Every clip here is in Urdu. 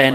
10,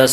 10।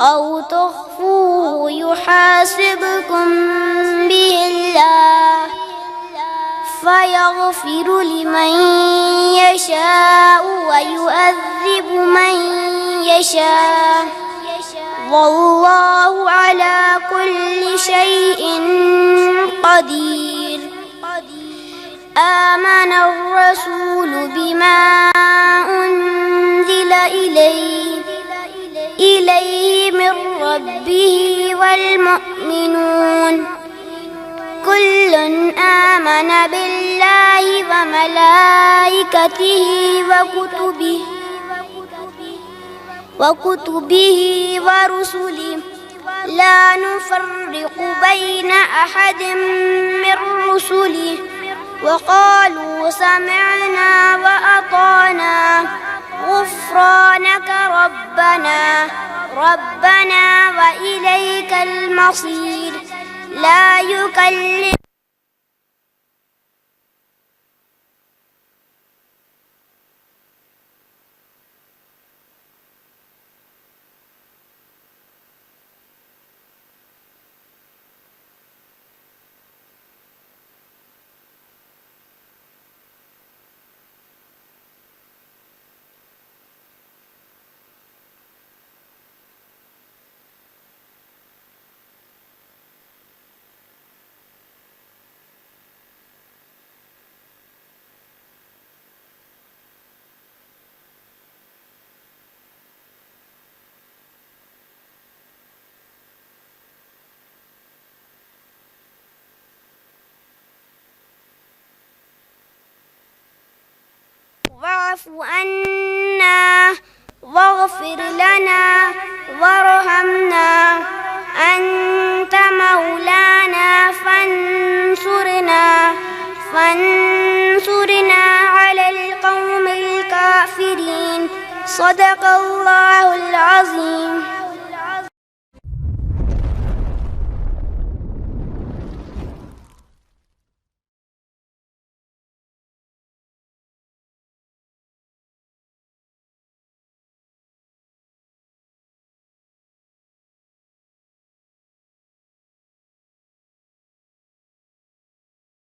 أو تخفوه يحاسبكم به الله فيغفر لمن يشاء ويعذب من يشاء والله على كل شيء قدير. آمن الرسول بما أنزل إليه من ربه والمؤمنون كل آمن بالله وملائكته وكتبه ورسله لا نفرق بين أحد من رسله وقالوا سمعنا وأطعنا غفرانك ربنا وإليك المصير. لا يكلف واعف عنا واغفر لنا وارحمنا أنت مولانا فانصرنا على القوم الكافرين. صدق الله